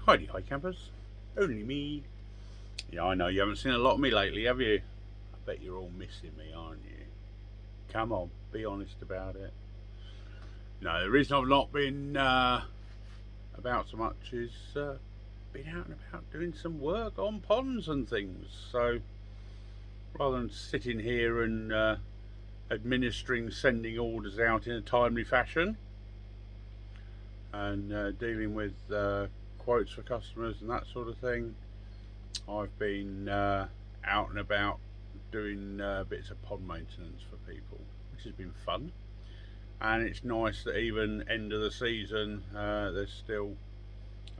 Hi campers, only me. Yeah, I know you haven't seen a lot of me lately, have you? I bet you're all missing me, aren't you? Come on, be honest about it. No, the reason I've not been about so much is been out and about doing some work on ponds and things. So rather than sitting here and administering, sending orders out in a timely fashion and dealing with quotes for customers and that sort of thing, I've been out and about doing bits of pond maintenance for people, which has been fun. And it's nice that even end of the season, there's still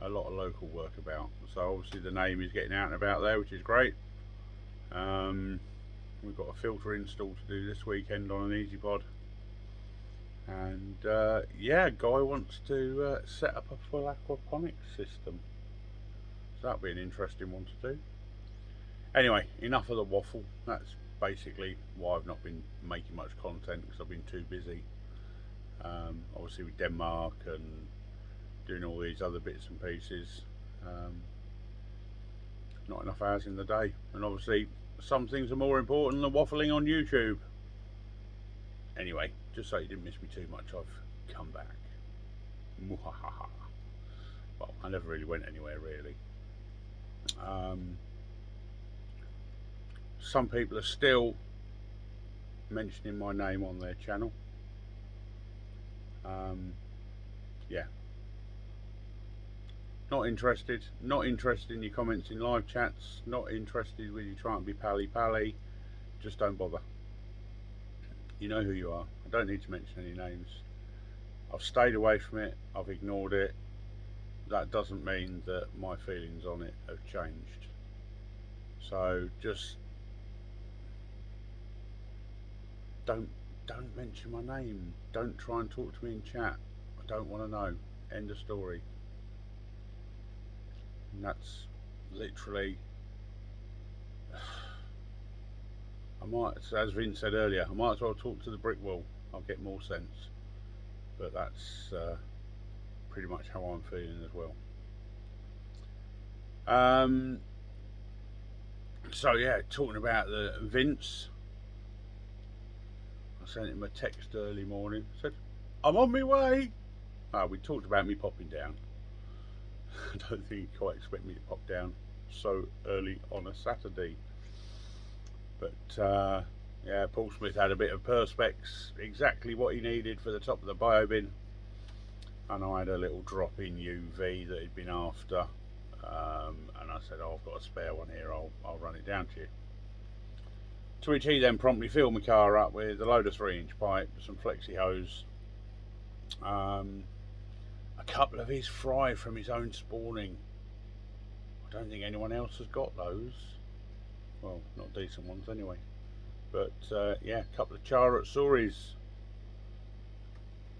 a lot of local work about. So obviously the name is getting out and about there, which is great. We've got a filter install to do this weekend on an EasyPod. And yeah, Guy wants to set up a full aquaponics system. So that'll be an interesting one to do. Anyway, enough of the waffle. That's basically why I've not been making much content, because I've been too busy. Obviously with Denmark and doing all these other bits and pieces. Not enough hours in the day. And obviously some things are more important than waffling on YouTube. Anyway, just so you didn't miss me too much, I've come back. Well, I never really went anywhere really. Some people are still mentioning my name on their channel. Yeah, not interested in your comments in live chats, not interested with you trying to be pally. Just don't bother. You know who you are. I don't need to mention any names. I've stayed away from it, I've ignored it. That doesn't mean that my feelings on it have changed. So just don't mention my name. Don't try and talk to me in chat. I don't want to know. End of story. And that's literally, I might, as Vince said earlier, I might as well talk to the brick wall. I'll get more sense. But that's pretty much how I'm feeling as well. So yeah, talking about the Vince, I sent him a text early morning. Said, I'm on my way. We talked about me popping down. I don't think he quite expect me to pop down so early on a Saturday. But yeah, Paul Smith had a bit of perspex, exactly what he needed for the top of the bio bin. And I had a little drop in UV that he'd been after. And I said, oh, I've got a spare one here, I'll run it down to you. To which he then promptly filled my car up with a load of 3-inch pipe, some flexi hose, a couple of his fry from his own spawning. I don't think anyone else has got those. Well, not decent ones anyway. But yeah, a couple of charot sauries.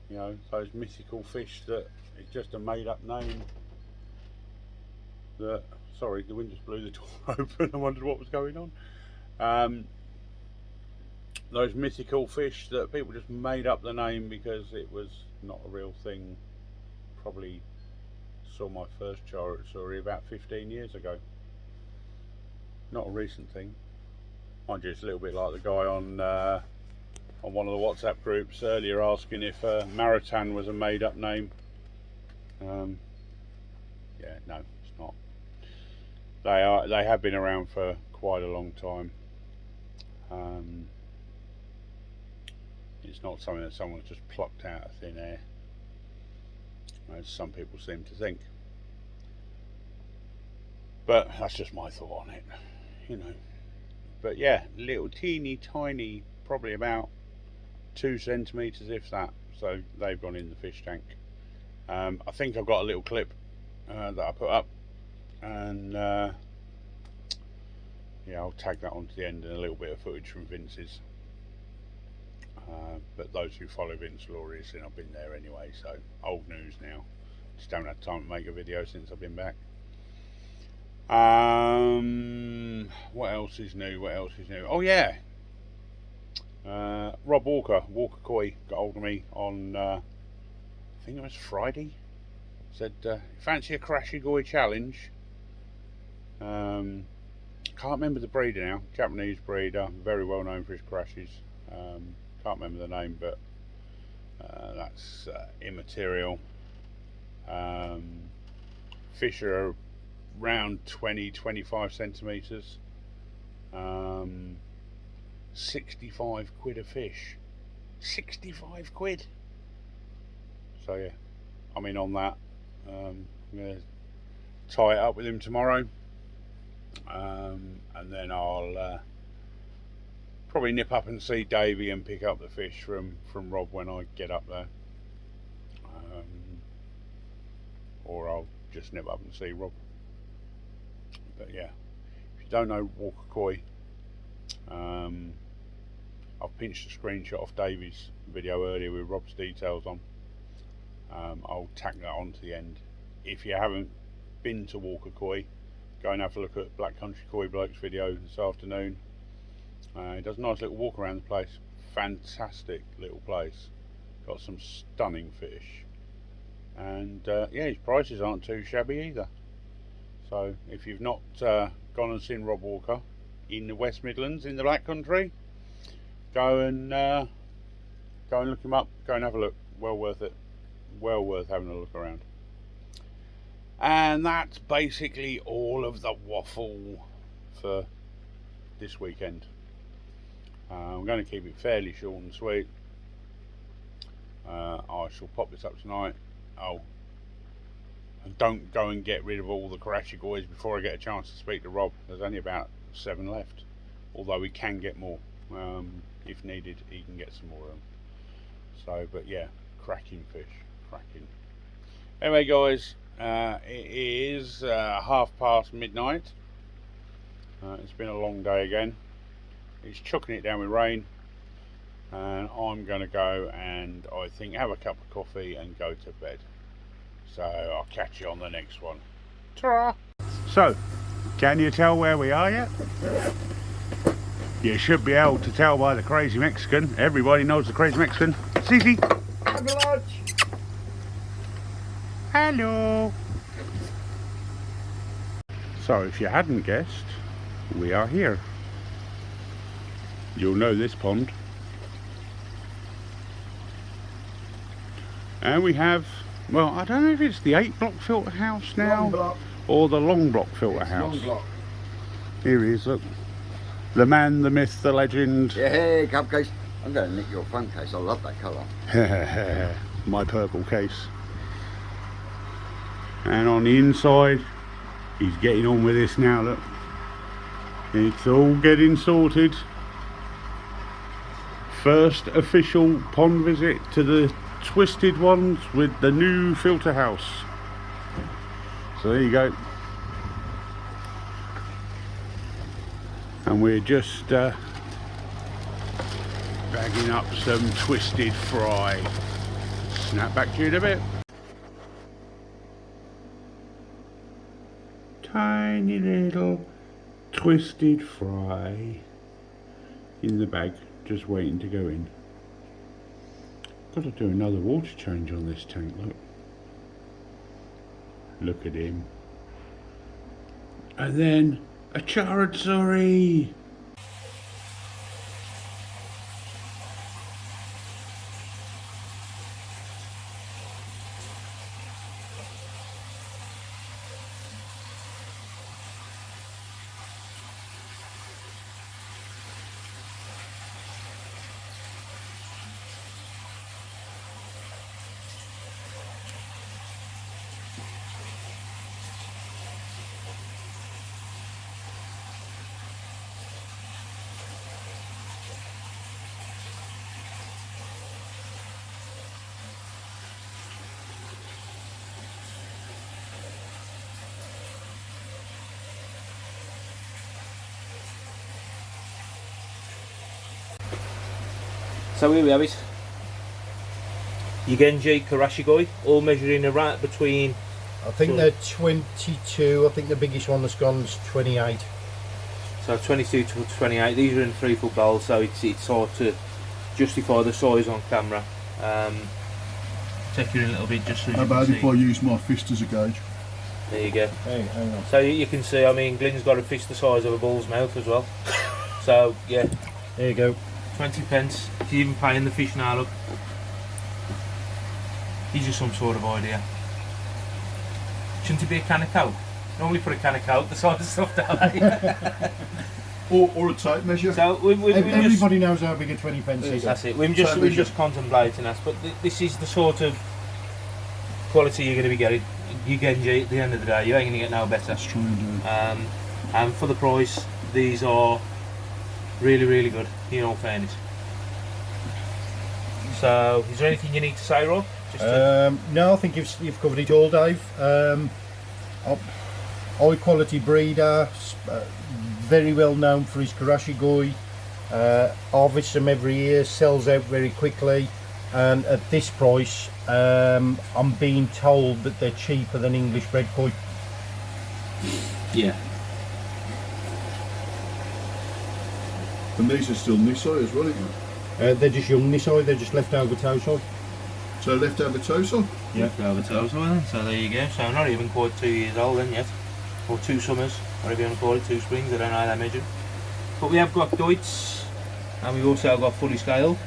You know, those mythical fish that is just a made up name. That, sorry, the wind just blew the door open. I wondered what was going on. Those mythical fish that people just made up the name because it was not a real thing. Probably saw my first charot saury about 15 years ago. Not a recent thing. Mind you, it's a little bit like the guy on one of the WhatsApp groups earlier asking if Maritan was a made up name. Yeah, no, it's not. They have been around for quite a long time. It's not something that someone's just plucked out of thin air, as some people seem to think. But that's just my thought on it, you know. But yeah, little teeny tiny, probably about 2 centimetres if that. So they've gone in the fish tank. I think I've got a little clip that I put up, and yeah, I'll tag that onto the end and a little bit of footage from Vince's. But those who follow Vince will already seen I've been there anyway, so old news now. Just haven't had time to make a video since I've been back. What else is new? Oh yeah, Rob Walker Koi got hold of me on I think it was Friday. Said, fancy a karashigoi challenge? Can't remember the breeder now. Japanese breeder, very well known for his karashis. Can't remember the name, but that's immaterial. Fish are around 20-25 centimetres. 65 quid a fish. 65 quid. So yeah, I'm in on that. I'm going to tie it up with him tomorrow, and then I'll probably nip up and see Davey and pick up the fish from Rob when I get up there, or I'll just nip up and see Rob. But yeah, if you don't know Walker Koi, I've pinched a screenshot off Davey's video earlier with Rob's details on. I'll tack that on to the end. If you haven't been to Walker Koi, go and have a look at Black Country Koi Bloke's video this afternoon. He does a nice little walk around the place. Fantastic little place. Got some stunning fish. And yeah, his prices aren't too shabby either. So if you've not gone and seen Rob Walker in the West Midlands, in the Black Country, go and look him up. Go and have a look. Well worth it. Well worth having a look around. And that's basically all of the waffle for this weekend. I'm going to keep it fairly short and sweet. I shall pop this up tonight. Oh, and don't go and get rid of all the karashigois before I get a chance to speak to Rob. There's only about 7 left, although we can get more. If needed, he can get some more of them. So, but yeah, cracking fish, cracking. Anyway guys, it is midnight. It's been a long day again. It's chucking it down with rain, and I'm going to go and I think have a cup of coffee and go to bed. So I'll catch you on the next one. Ta-ra! So, can you tell where we are yet? You should be able to tell by the Crazy Mexican. Everybody knows the Crazy Mexican. Cici! Hello! So if you hadn't guessed, we are here. You'll know this pond. And we have, well, I don't know if it's the 8-block filter house now or the long block filter house. Long block. Here he is, look. The man, the myth, the legend. Yeah, hey, cupcakes. I'm going to nick your front case. I love that colour. My purple case. And on the inside, he's getting on with this now, look. It's all getting sorted. First official pond visit to the twisted ones with the new filter house. So there you go. And we're just bagging up some twisted fry. Snap back to you in a bit. Tiny little twisted fry in the bag, just waiting to go in. Got to do another water change on this tank, look. Look at him. And then a charadzori. So here we have it. Your Genji karashigoi, all measuring right between. I think they're 22. I think the biggest one that's gone is 28. So 22 to 28. These are in 3-foot bowls, so it's hard to justify the size on camera. take you in a little bit just so you How can about see. if I use my fist as a gauge? There you go. Hey, hang on. So you can see, I mean, Glyn's got a fish the size of a bull's mouth as well. So yeah, There you go. 20 pence. He's even paying the fish now, look. He's just some sort of idea. Shouldn't it be a can of Coke? Normally put a can of Coke the size of stuff down there. Or a tape measure. So we just, Everybody knows how big a 20 pence is. that's it. We're just contemplating that, but this is the sort of quality you're going to be getting. You Genji, at the end of the day, you ain't going to get no better. That's true, indeed. And for the price, these are really, really good, in all fairness. So, is there anything you need to say, Rob? Just to, No, I think you've covered it all, Dave. High quality breeder, very well known for his karashigoi. Harvests them every year, sells out very quickly, and at this price, I'm being told that they're cheaper than English bred koi. yeah. And these are still Nisai as well, aren't they? They're just young Nisai, they're just leftover Tosai. So leftover Tosa? Yeah. Over to then. So there you go. So not even quite 2 years old then yet. Or 2 summers, whatever you want to call it, 2 springs, I don't know how they measure. But we have got Deutz, and we've also got fully scaled.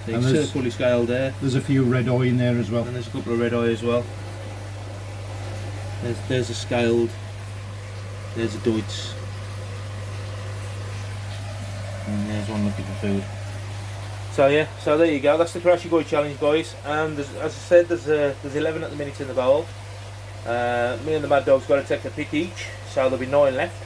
So you And can see the there's- fully scaled there. There's a few red eye in there as well. And there's a couple of red eye as well. There's a scaled. There's a Deutz. And there's one looking for food. So yeah, so there you go. That's the karashigoi challenge, guys. And as I said, there's 11 at the minute in the bowl. Me and the Mad Dog's got to take a pick each, so there'll be 9 left.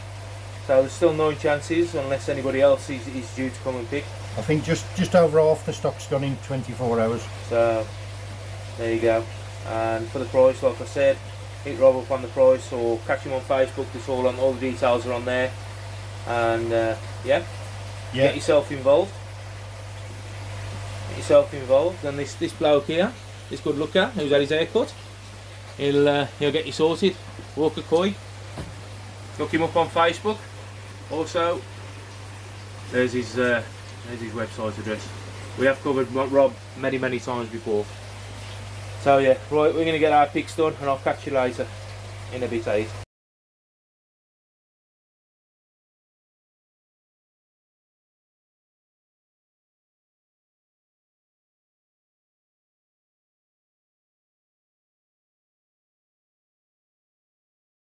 So there's still 9 chances, unless anybody else is due to come and pick. I think just over half the stock's gone in 24 hours. So there you go. And for the price, like I said, hit Rob up on the price or catch him on Facebook. It's all on, all the details are on there. And yeah, get yourself involved. Get yourself involved. And this bloke here, this good looker who's had his hair cut, he'll get you sorted. Walker Koi. Look him up on Facebook. Also, there's his website address. We have covered Rob many times before. So yeah, right, we're going to get our picks done and I'll catch you later in a bit, eh?